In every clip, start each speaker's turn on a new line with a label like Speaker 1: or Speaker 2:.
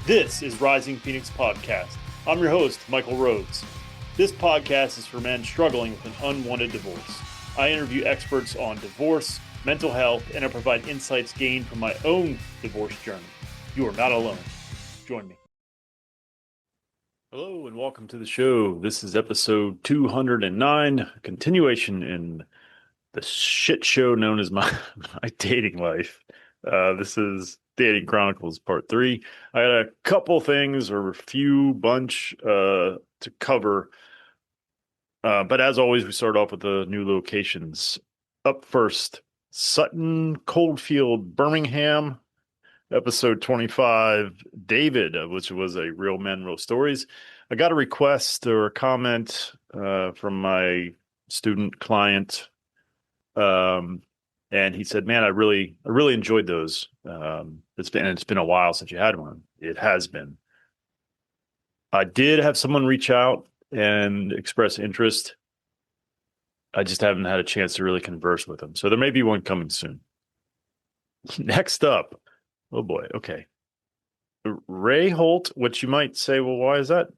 Speaker 1: This is Rising Phoenix Podcast. I'm your host, Michael Rhodes. This podcast is for men struggling with an unwanted divorce. I interview experts on divorce, mental health, and I provide insights gained from my own divorce journey. You are not alone. Join me. Hello and welcome to the show. This is episode 209, a continuation in the shit show known as my dating life. This is Dating Chronicles Part 3. I had a couple things or a few bunch to cover. But as always, we start off with the new locations. Up first, Sutton, Coldfield, Birmingham. Episode 25, David, which was a Real Men, Real Stories. I got a request or a comment from my student client. And he said, man, I really enjoyed those. It's been a while since you had one. It has been. I did have someone reach out and express interest. I just haven't had a chance to really converse with them. So there may be one coming soon. Next up. Oh boy. Okay. Ray Holt, which you might say, well, why is that?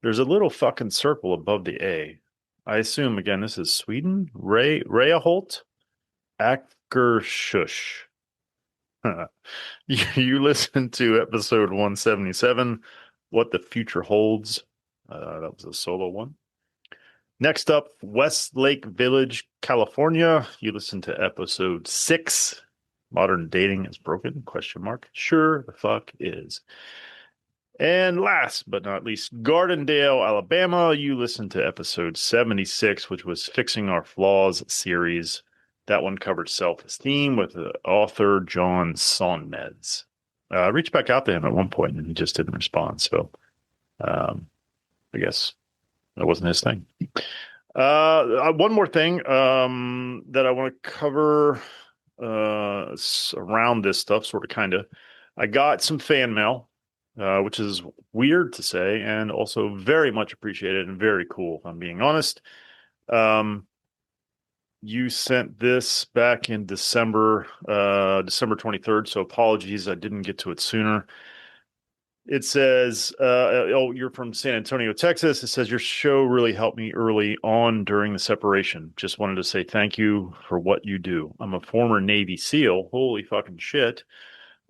Speaker 1: There's a little fucking circle above the A. I assume, again, this is Sweden. Ray Holt. Ackershush. You listened to episode 177, What the Future Holds. That was a solo one. Next up, Westlake Village, California. You listened to episode 6, Modern Dating is Broken? ? Sure the fuck is. And last but not least, Gardendale, Alabama. You listened to episode 76, which was Fixing Our Flaws series. That one covered self-esteem with the author John Sonmez. I reached back out to him at one point and he just didn't respond. So I guess that wasn't his thing. One more thing that I want to cover around this stuff, sort of, kind of. I got some fan mail, which is weird to say and also very much appreciated and very cool, if I'm being honest. You sent this back in December 23rd, so apologies I didn't get to it sooner. It says, you're from San Antonio, Texas. It says, your show really helped me early on during the separation. Just wanted to say thank you for what you do. I'm a former Navy SEAL. Holy fucking shit.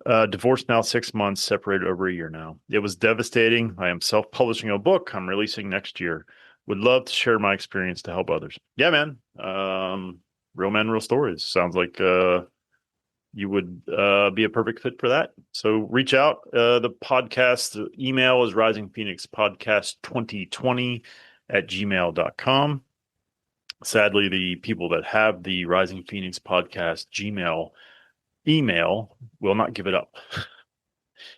Speaker 1: Divorced now 6 months, separated over a year now. It was devastating. I am self-publishing a book I'm releasing next year. Would love to share my experience to help others. Yeah, man. Real Men, Real Stories. S like you would be a perfect fit for that. So reach out. The podcast email is risingphoenixpodcast2020@gmail.com. Sadly, the people that have the Rising Phoenix Podcast Gmail email will not give it up.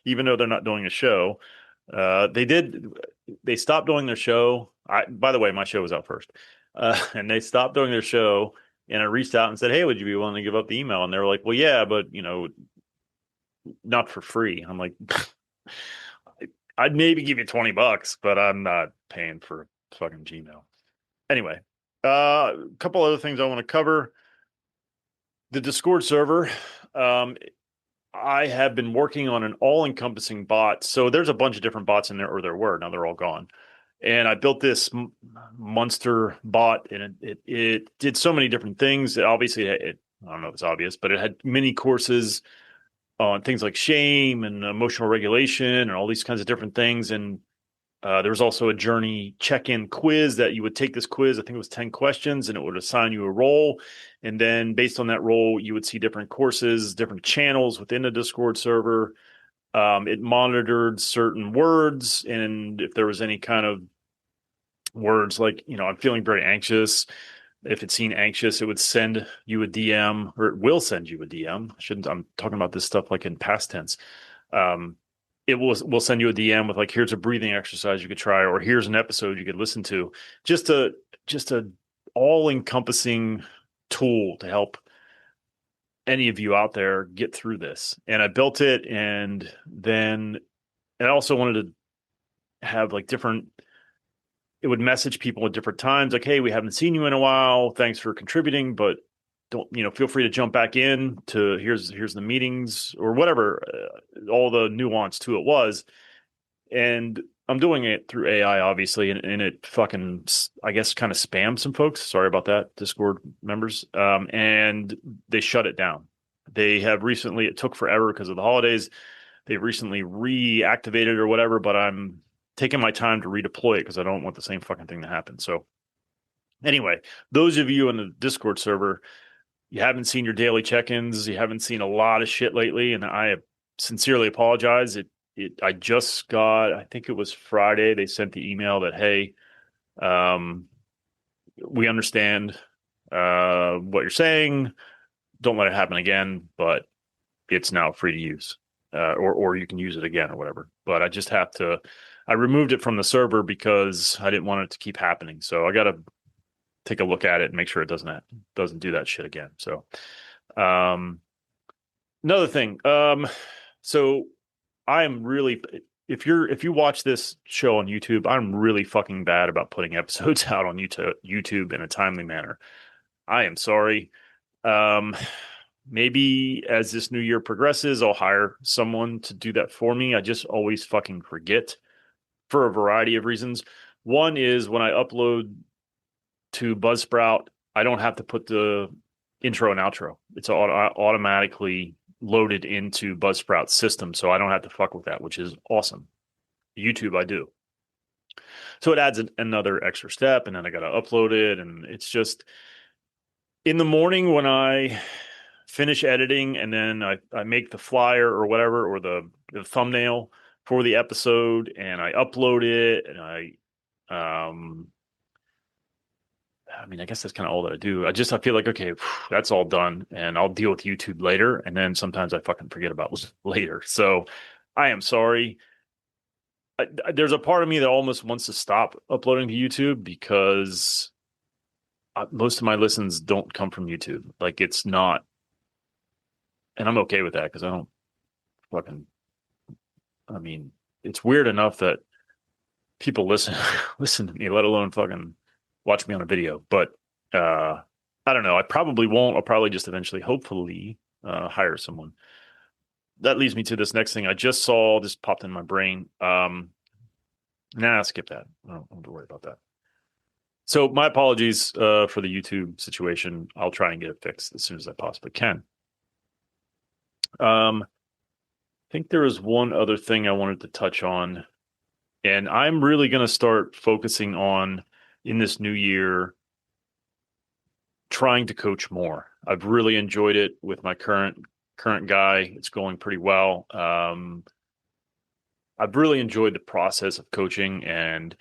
Speaker 1: Even though they're not doing a show. They stopped doing their show. By the way, my show was out first. And they stopped doing their show. And I reached out and said, hey, would you be willing to give up the email? And they were like, well, yeah, but, not for free. I'm like, I'd maybe give you $20, but I'm not paying for fucking Gmail. Anyway, a couple other things I want to cover. The Discord server. I have been working on an all-encompassing bot. So there's a bunch of different bots in there, or there were. Now they're all gone. And I built this monster bot, and it did so many different things. Obviously, I don't know if it's obvious, but it had many courses on things like shame and emotional regulation and all these kinds of different things. And there was also a journey check-in quiz that you would take this quiz. I think it was 10 questions, and it would assign you a role. And then based on that role, you would see different courses, different channels within the Discord server. It monitored certain words, and if there was any kind of words like, I'm feeling very anxious. If it's seen anxious, it would send you a DM, or it will send you a DM. I'm talking about this stuff like in past tense. It will send you a DM with like, here's a breathing exercise you could try, or here's an episode you could listen to. Just a all-encompassing tool to help any of you out there get through this. And I built it, and then I also wanted to have like different. It would message people at different times, like, hey, we haven't seen you in a while. Thanks for contributing, but don't, feel free to jump back in to here's the meetings or whatever, all the nuance to it was. and I'm doing it through AI, obviously, and it fucking, I guess, kind of spammed some folks. Sorry about that, Discord members. And they shut it down. They have recently, it took forever because of the holidays. They've recently reactivated or whatever, but I'm taking my time to redeploy it because I don't want the same fucking thing to happen. So anyway, those of you in the Discord server, you haven't seen your daily check-ins, you haven't seen a lot of shit lately, and I sincerely apologize. I just got, I think it was Friday, they sent the email that, hey, um, we understand what you're saying. Don't let it happen again, but it's now free to use, or you can use it again or whatever. But I just have to. I removed it from the server because I didn't want it to keep happening. So I got to take a look at it and make sure it doesn't do that shit again. So another thing. So I am really, if you watch this show on YouTube, I'm really fucking bad about putting episodes out on YouTube in a timely manner. I am sorry. Um, Maybe as this new year progresses, I'll hire someone to do that for me. I just always fucking forget for a variety of reasons. One is when I upload to Buzzsprout, I don't have to put the intro and outro. It's automatically loaded into Buzzsprout's system, so I don't have to fuck with that, which is awesome. YouTube, I do. So it adds another extra step, and then I got to upload it, and it's just in the morning when I finish editing and then I make the flyer or whatever, or the thumbnail for the episode, and I upload it, and I mean, I guess that's kind of all that I do. I feel like, okay, that's all done, and I'll deal with YouTube later. And then sometimes I fucking forget about later. So I am sorry. There's a part of me that almost wants to stop uploading to YouTube because most of my listens don't come from YouTube. Like, it's not, and I'm okay with that because I don't fucking, I mean, it's weird enough that people listen to me, let alone fucking watch me on a video. But I don't know. I probably won't. I'll probably just eventually, hopefully, hire someone. That leads me to this next thing I just saw. This popped in my brain. Skip that. I don't have to worry about that. So my apologies for the YouTube situation. I'll try and get it fixed as soon as I possibly can. I think there was one other thing I wanted to touch on, and I'm really going to start focusing on in this new year, trying to coach more. I've really enjoyed it with my current guy. It's going pretty well. I've really enjoyed the process of coaching and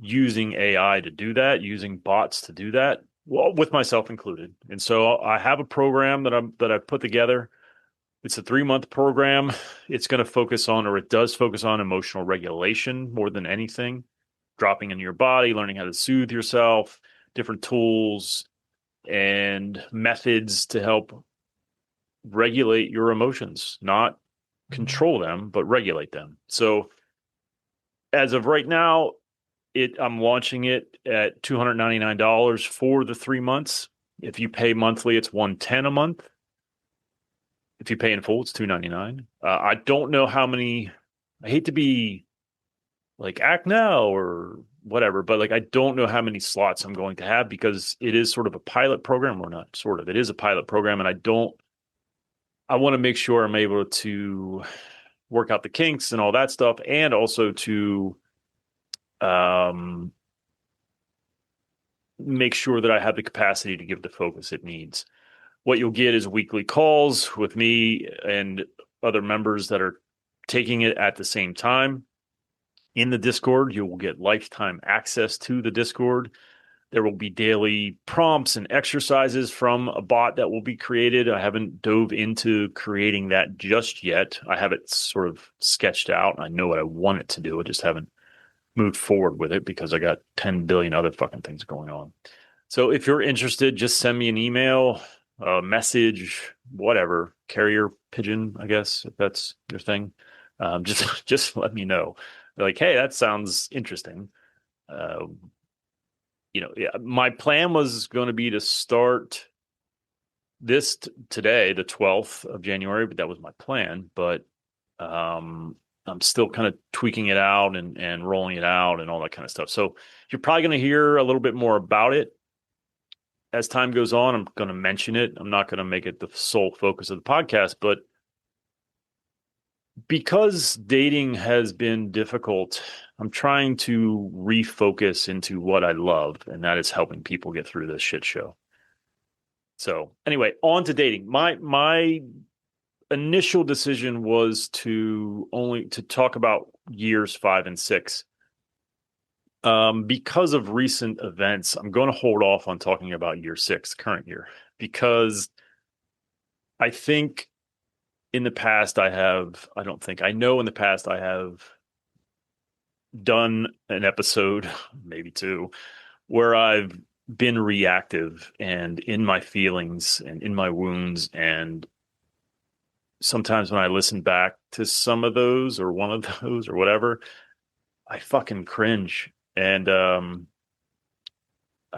Speaker 1: using AI to do that, using bots to do that, well, with myself included. And so I have a program that I've put together. It's a 3-month program. It's going to focus on, or it does focus on, emotional regulation more than anything, dropping into your body, learning how to soothe yourself, different tools and methods to help regulate your emotions, not control them, but regulate them. So as of right now, I'm launching it at $299 for the 3 months. If you pay monthly, it's $110 a month. If you pay in full, it's $299. I don't know how many. I hate to be like act now or whatever, but like I don't know how many slots I'm going to have because it is sort of a pilot program, or not sort of. It is a pilot program, and I want to make sure I'm able to work out the kinks and all that stuff, and also to make sure that I have the capacity to give the focus it needs. What you'll get is weekly calls with me and other members that are taking it at the same time. In the Discord, you will get lifetime access to the Discord. There will be daily prompts and exercises from a bot that will be created. I haven't dove into creating that just yet. I have it sort of sketched out. I know what I want it to do. I just haven't moved forward with it because I got 10 billion other fucking things going on. So if you're interested, just send me an email, a message, whatever, carrier pigeon, I guess, if that's your thing. Just let me know. Like, hey, that sounds interesting. My plan was going to be to start this today, the 12th of January, but that was my plan. But I'm still kind of tweaking it out and rolling it out and all that kind of stuff. So you're probably going to hear a little bit more about it as time goes on. I'm going to mention it. I'm not going to make it the sole focus of the podcast, but because dating has been difficult, I'm trying to refocus into what I love, and that is helping people get through this shit show. So anyway, on to dating. My initial decision was to talk about years 5 and 6. Because of recent events, I'm going to hold off on talking about year 6, current year, because I think in the past I don't think, I know in the past I have done an episode, maybe two, where I've been reactive and in my feelings and in my wounds. And sometimes when I listen back to some of those or one of those or whatever, I fucking cringe. And I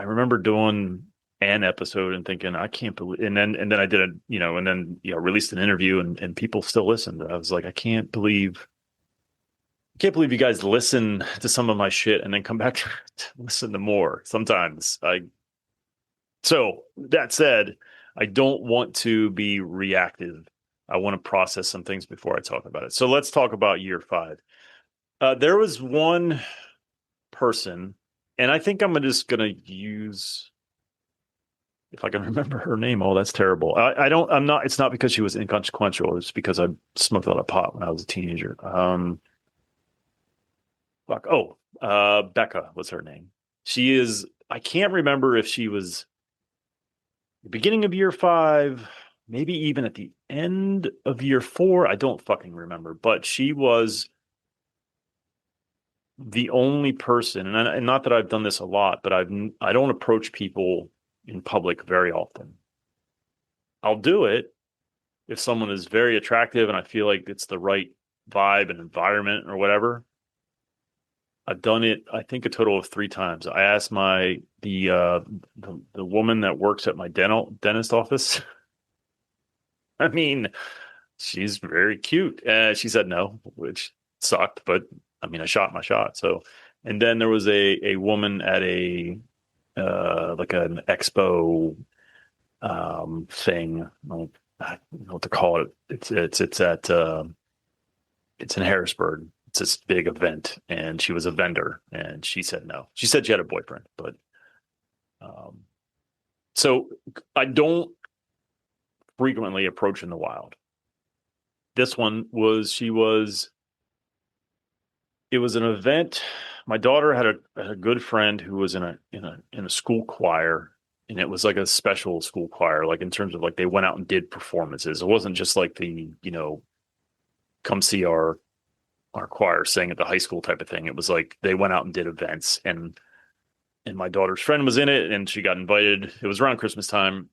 Speaker 1: remember doing an episode and thinking, I can't believe, and then I did a, and then, released an interview and people still listened. I was like, I can't believe you guys listen to some of my shit and then come back to listen to more. Sometimes so that said, I don't want to be reactive. I want to process some things before I talk about it. So let's talk about year 5. There was one person, and I think I'm just going to use, if I can remember her name. Oh, that's terrible. It's not because she was inconsequential. It's because I smoked a lot of pot when I was a teenager. Fuck. Oh, Becca was her name. I can't remember if she was the beginning of year 5, maybe even at the end of year 4. I don't fucking remember, but she was the only person, and not that I've done this a lot, but I don't approach people in public very often. I'll do it if someone is very attractive and I feel like it's the right vibe and environment or whatever. I've done it, I think, a total of 3 times. I asked the woman that works at my dentist office. I mean, she's very cute. She said no, which sucked, but I mean, I shot my shot. So, and then there was a woman at a like an expo thing. I don't know what to call it. It's in Harrisburg. It's this big event, and she was a vendor, and she said no. She said she had a boyfriend, but um, so I don't frequently approach in the wild. This one it was an event. My daughter had a good friend who was in a school choir, and it was like a special school choir, like in terms of like they went out and did performances. It wasn't just like the, come see our choir sang at the high school type of thing. It was like they went out and did events, and my daughter's friend was in it, and she got invited. It was around Christmas time,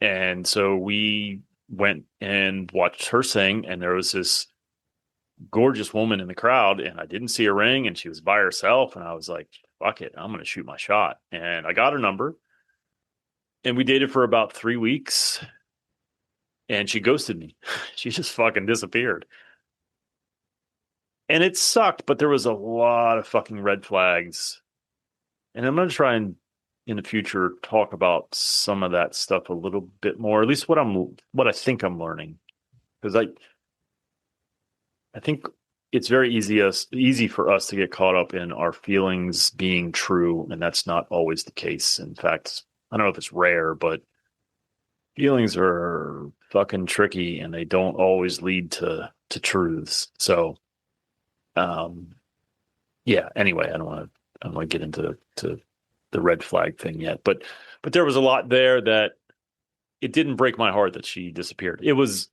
Speaker 1: and so we went and watched her sing, and there was this gorgeous woman in the crowd, and I didn't see her ring, and she was by herself, and I was like, fuck it, I'm gonna shoot my shot. And I got her number, and we dated for about 3 weeks, and she ghosted me. She just fucking disappeared. And it sucked, but there was a lot of fucking red flags. And I'm gonna try and in the future talk about some of that stuff a little bit more, at least what I think I'm learning. Because I think it's very easy for us to get caught up in our feelings being true, and that's not always the case. In fact, I don't know if it's rare, but feelings are fucking tricky, and they don't always lead to truths. So, yeah. Anyway, I don't want to get into the red flag thing yet, but there was a lot there that it didn't break my heart that she disappeared. It was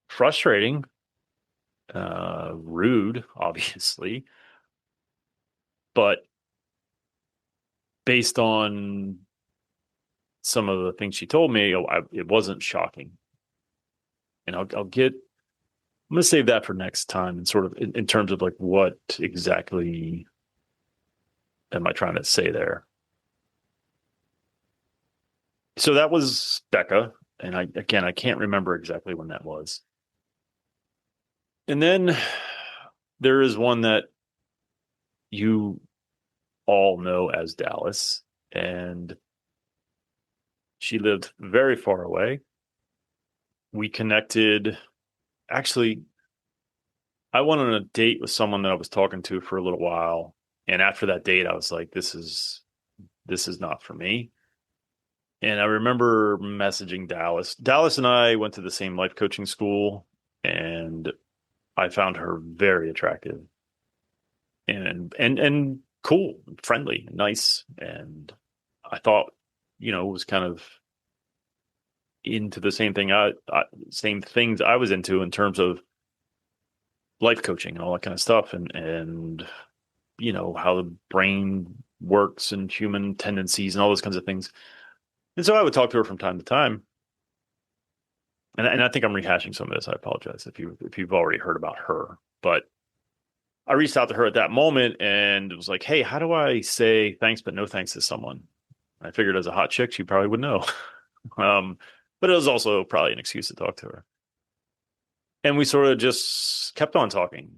Speaker 1: frustrating, rude, obviously, but based on some of the things she told me, it wasn't shocking. And I'm going to save that for next time, and sort of in terms of like what exactly am I trying to say there. So that was Becca. And I can't remember exactly when that was. And then there is one that you all know as Dallas, and she lived very far away. We connected. Actually, I went on a date with someone that I was talking to for a little while, and after that date, I was like, this is not for me. And I remember messaging Dallas. Dallas and I went to the same life coaching school, and I found her very attractive and cool, friendly, nice, and I thought, it was kind of into the same things I was into in terms of life coaching and all that kind of stuff, and how the brain works and human tendencies and all those kinds of things. And so I would talk to her from time to time. And I think I'm rehashing some of this. I apologize if you've already heard about her, but I reached out to her at that moment and it was like, hey, how do I say thanks but no thanks to someone? I figured as a hot chick, she probably would know. um, but it was also probably an excuse to talk to her. And we sort of just kept on talking.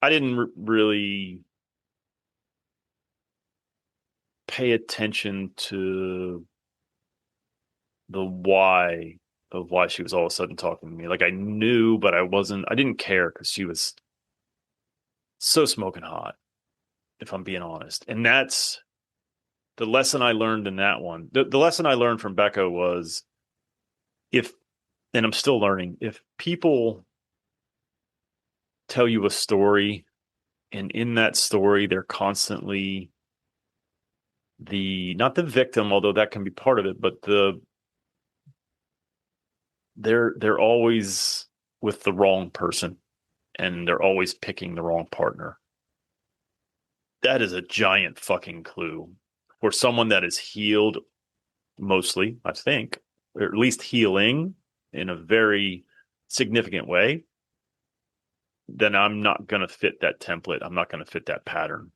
Speaker 1: I didn't really pay attention to the why of why she was all of a sudden talking to me. Like I knew, but I didn't care because she was so smoking hot, if I'm being honest. And that's the lesson I learned in that one. The lesson I learned from Becca was if, and I'm still learning, if people tell you a story and in that story, they're constantly not the victim, although that can be part of it, but they're always with the wrong person and they're always picking the wrong partner. That is a giant fucking clue for someone that is healed mostly, I think, or at least healing in a very significant way. Then I'm not going to fit that template. I'm not going to fit that pattern.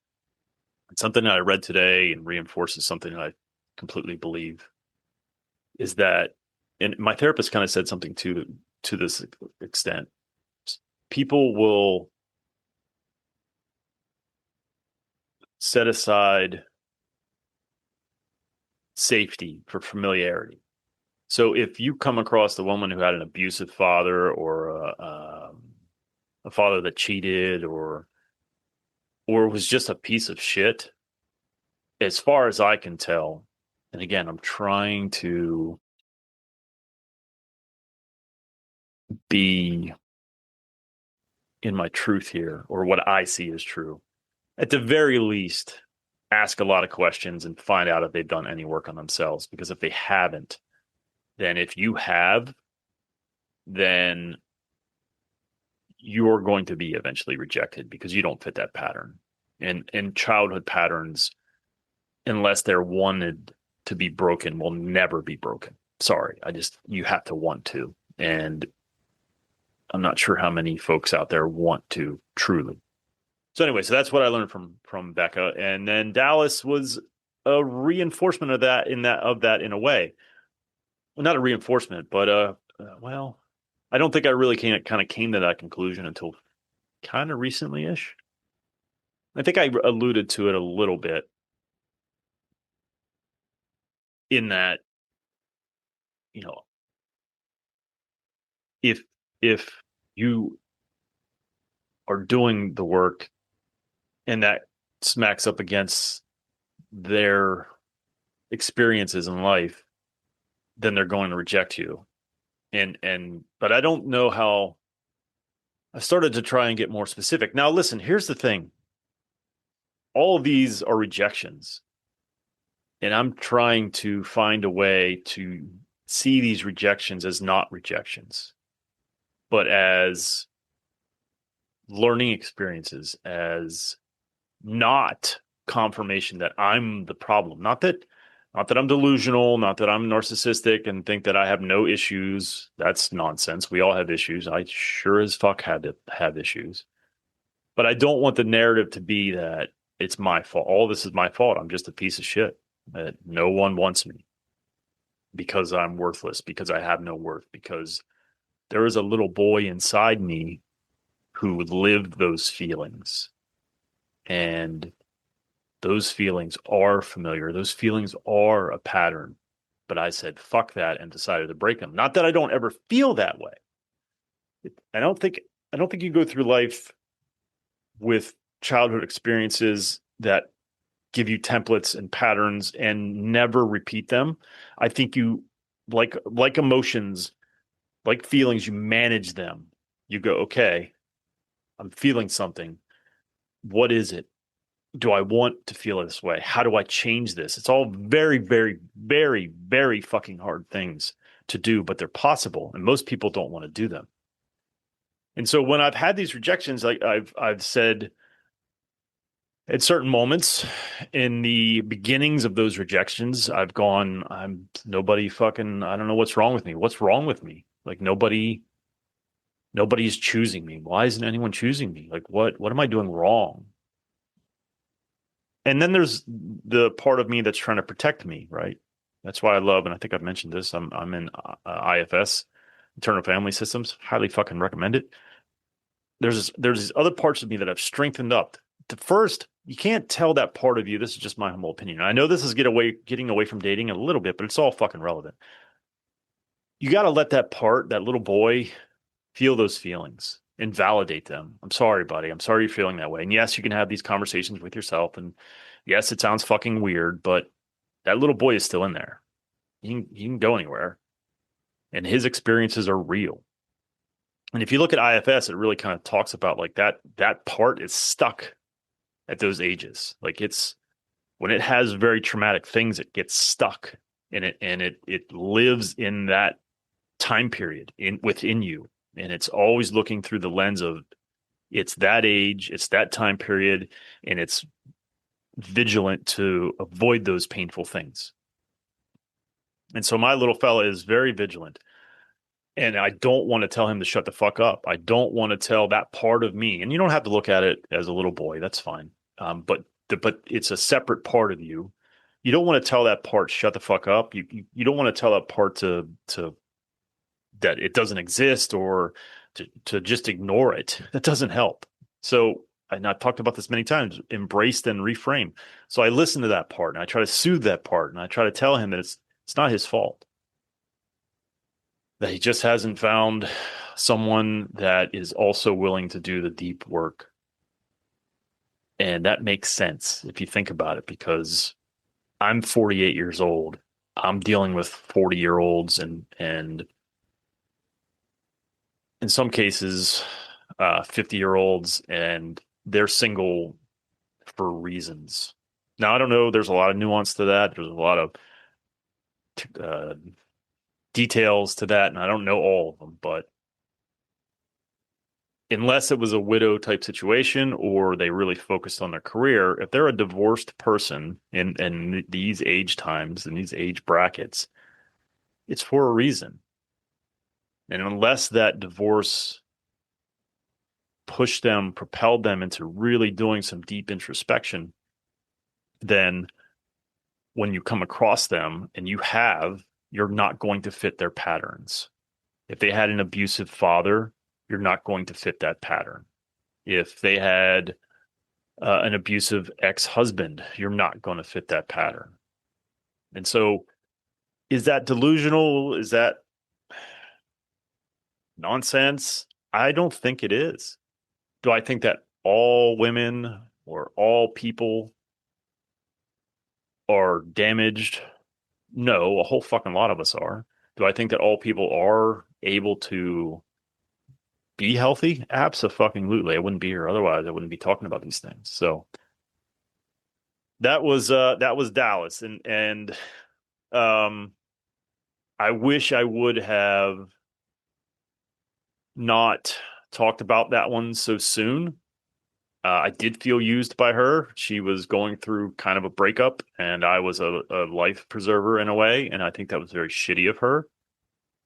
Speaker 1: It's something that I read today and reinforces something that I completely believe is that, and my therapist kind of said something to this extent. People will set aside safety for familiarity. So if you come across a woman who had an abusive father or a father that cheated or was just a piece of shit, as far as I can tell, and again, I'm trying to be in my truth here, or what I see as true. At the very least, ask a lot of questions and find out if they've done any work on themselves. Because if they haven't, then if you have, then you're going to be eventually rejected because you don't fit that pattern. And childhood patterns, unless they're wanted to be broken, will never be broken. Sorry, you have to want to. And I'm not sure how many folks out there want to truly. So anyway, so that's what I learned from Becca. And then Dallas was a reinforcement of that in a way. Well, not a reinforcement, but well, I don't think I really kind of came to that conclusion until kind of recently-ish. I think I alluded to it a little bit in that, you know, if if you are doing the work and that smacks up against their experiences in life, then they're going to reject you. But I don't know how. I started to try and get more specific. Now, listen, here's the thing. All of these are rejections. And I'm trying to find a way to see these rejections as not rejections, but as learning experiences, as not confirmation that I'm the problem. Not that I'm delusional, not that I'm narcissistic and think that I have no issues. That's nonsense. We all have issues. I sure as fuck had to have issues. But I don't want the narrative to be that it's my fault. All this is my fault. I'm just a piece of shit. That no one wants me. because I'm worthless, because I have no worth, because there is a little boy inside me who lived those feelings. And those feelings are familiar. Those feelings are a pattern. But I said, fuck that, and decided to break them. Not that I don't ever feel that way. I don't think you go through life with childhood experiences that give you templates and patterns and never repeat them. I think you like emotions, like feelings, you manage them. You go, okay, I'm feeling something. What is it? Do I want to feel this way? How do I change this? It's all very, very, very, very fucking hard things to do, but they're possible. And most people don't want to do them. And so when I've had these rejections, like I've said at certain moments in the beginnings of those rejections, I've gone, I'm nobody fucking, I don't know what's wrong with me. What's wrong with me? Like nobody's choosing me. Why isn't anyone choosing me? Like what am I doing wrong? And then there's the part of me that's trying to protect me, right? That's why I love, and I think I've mentioned this. I'm in IFS, Internal Family Systems. Highly fucking recommend it. There's these other parts of me that I've strengthened up. The first, you can't tell that part of you. This is just my humble opinion. I know this is getting away from dating a little bit, but it's all fucking relevant. You got to let that part, that little boy, feel those feelings and validate them. I'm sorry, buddy. I'm sorry you're feeling that way. And yes, you can have these conversations with yourself. And yes, it sounds fucking weird, but that little boy is still in there. He can go anywhere. And his experiences are real. And if you look at IFS, it really kind of talks about like that part is stuck at those ages. Like it's when it has very traumatic things, it gets stuck in it and it lives in that time period within you. And it's always looking through the lens of it's that age, it's that time period, and it's vigilant to avoid those painful things. And so my little fella is very vigilant. And I don't want to tell him to shut the fuck up. I don't want to tell that part of me. And you don't have to look at it as a little boy. That's fine. But it's a separate part of you. You don't want to tell that part shut the fuck up. You don't want to tell that part to that it doesn't exist or to just ignore it. That doesn't help. So, and I've talked about this many times, embrace and reframe. So I listen to that part and I try to soothe that part and I try to tell him that it's not his fault, that he just hasn't found someone that is also willing to do the deep work. And that makes sense if you think about it, because I'm 48 years old. I'm dealing with 40-year-olds and in some cases, 50-year-olds, and they're single for reasons. Now, I don't know. There's a lot of nuance to that. There's a lot of uh, details to that, and I don't know all of them. But unless it was a widow type situation or they really focused on their career, if they're a divorced person in these age times and these age brackets, it's for a reason. And unless that divorce pushed them, propelled them into really doing some deep introspection, then when you come across them and you're not going to fit their patterns. If they had an abusive father, you're not going to fit that pattern. If they had an abusive ex-husband, you're not going to fit that pattern. And so, is that delusional? Is that nonsense? I don't think it is. Do I think that all women or all people are damaged? No, a whole fucking lot of us are. Do I think that all people are able to be healthy? Absolutely. I wouldn't be here otherwise. I wouldn't be talking about these things. So that was Dallas, and um I wish I would have not talked about that one so soon. I did feel used by her. She was going through kind of a breakup, and I was a life preserver in a way, and I think that was very shitty of her.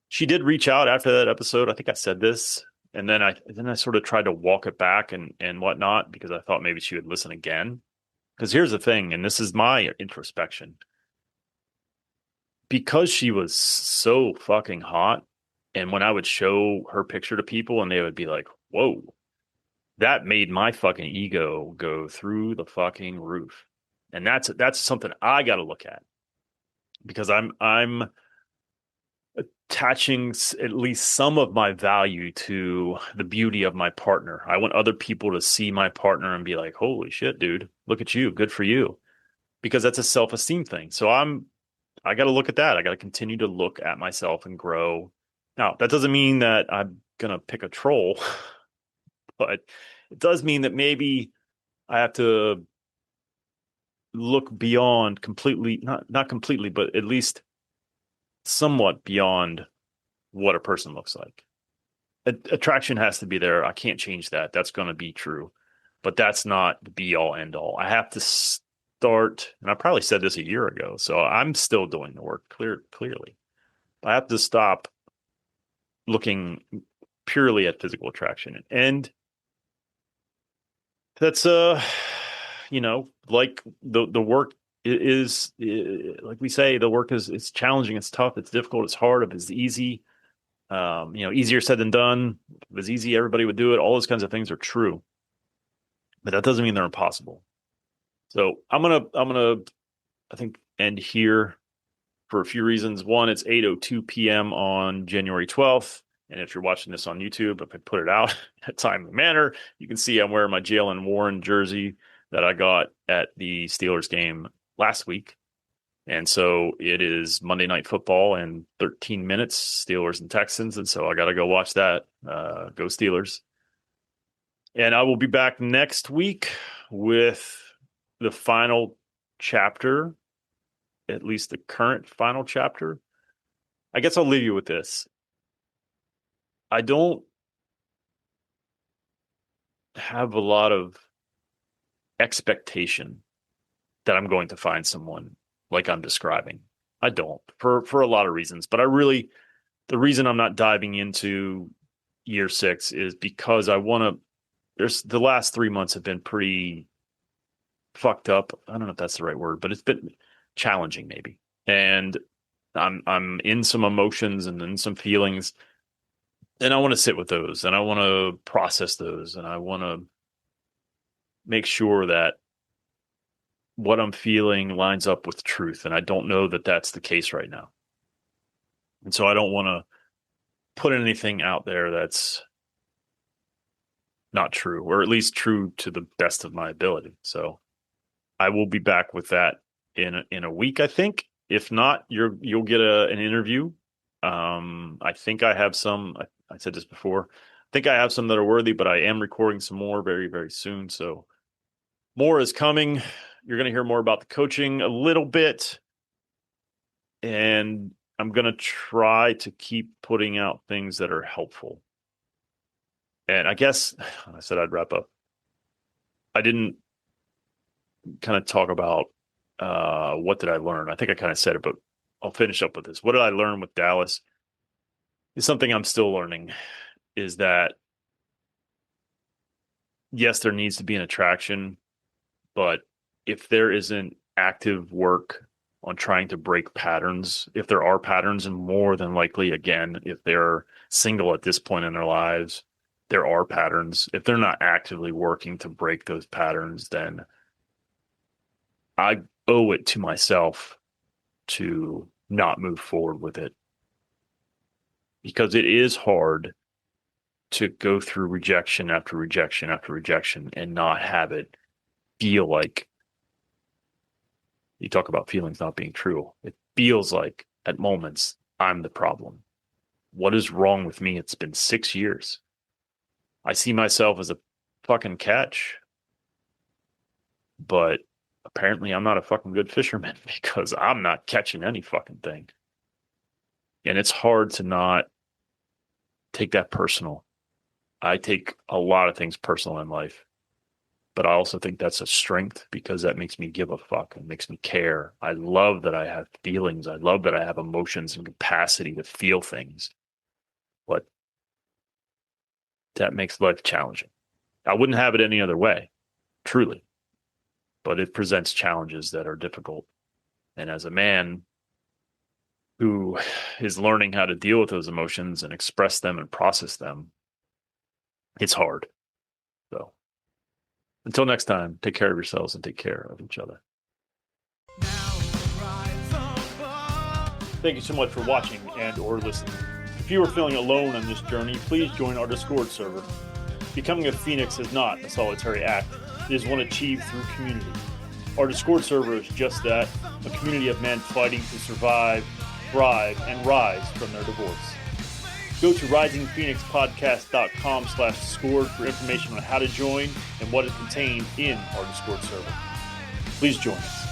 Speaker 1: She did reach out after that episode. I think I said this, and then I sort of tried to walk it back and whatnot because I thought maybe she would listen again. Because here's the thing, and this is my introspection. because she was so fucking hot, and when I would show her picture to people and they would be like, whoa, that made my fucking ego go through the fucking roof. And that's something I got to look at because I'm attaching at least some of my value to the beauty of my partner. I want other people to see my partner and be like, "Holy shit, dude, look at you. Good for you." Because that's a self-esteem thing. So I got to look at that. I got to continue to look at myself and grow. Now, that doesn't mean that I'm going to pick a troll, but it does mean that maybe I have to look beyond completely, not completely, but at least somewhat beyond what a person looks like. Attraction has to be there. I can't change that. That's going to be true, but that's not the be all end all. I have to start, and I probably said this a year ago, so I'm still doing the work clearly. I have to stop looking purely at physical attraction, and that's like the work is like we say, the work is it's challenging, it's tough, it's difficult, it's hard. If it's easy, easier said than done. If it was easy, everybody would do it. All those kinds of things are true, but that doesn't mean they're impossible. So I'm gonna I think end here for a few reasons. One, it's 8:02 p.m. on January 12th. And if you're watching this on YouTube, if I put it out in a timely manner, you can see I'm wearing my Jalen Warren jersey that I got at the Steelers game last week. And so it is Monday Night Football in 13 minutes, Steelers and Texans. And so I got to go watch that. Go Steelers. And I will be back next week with the final chapter, at least the current final chapter. I guess I'll leave you with this. I don't have a lot of expectation that I'm going to find someone like I'm describing. I don't for a lot of reasons, but the reason I'm not diving into year 6 is because I want to. There's the last 3 months have been pretty fucked up. I don't know if that's the right word, but it's been challenging maybe, and I'm in some emotions and in some feelings, and I want to sit with those, and I want to process those, and I want to make sure that what I'm feeling lines up with truth. And I don't know that that's the case right now. And so I don't want to put anything out there that's not true, or at least true to the best of my ability. So I will be back with that in a week, I think. If not, you'll get an interview. I think I have some. I said this before. I think I have some that are worthy, but I am recording some more very, very soon. So more is coming. You're going to hear more about the coaching a little bit. And I'm going to try to keep putting out things that are helpful. And I guess I said I'd wrap up. I didn't kind of talk about what did I learn. I think I kind of said it, but I'll finish up with this. What did I learn with Dallas? Is something I'm still learning is that, yes, there needs to be an attraction, but if there isn't active work on trying to break patterns, if there are patterns, and more than likely, again, if they're single at this point in their lives, there are patterns. If they're not actively working to break those patterns, then I owe it to myself to not move forward with it, because it is hard to go through rejection after rejection after rejection and not have it feel like, you talk about feelings not being true. It feels like at moments I'm the problem. What is wrong with me? It's been 6 years. I see myself as a fucking catch, but apparently I'm not a fucking good fisherman because I'm not catching any fucking thing. And it's hard to not take that personal. I take a lot of things personal in life, but I also think that's a strength because that makes me give a fuck and makes me care. I love that I have feelings. I love that I have emotions and capacity to feel things, but that makes life challenging. I wouldn't have it any other way, truly, but it presents challenges that are difficult. And as a man, who is learning how to deal with those emotions and express them and process them, it's hard. So until next time, take care of yourselves and take care of each other. Thank you so much for watching and or listening. If you are feeling alone on this journey, please join our Discord server. Becoming a Phoenix is not a solitary act. It is one achieved through community. Our Discord server is just that, a community of men fighting to survive, thrive, and rise from their divorce. Go to risingphoenixpodcast.com/Discord for information on how to join and what is contained in our Discord server. Please join us.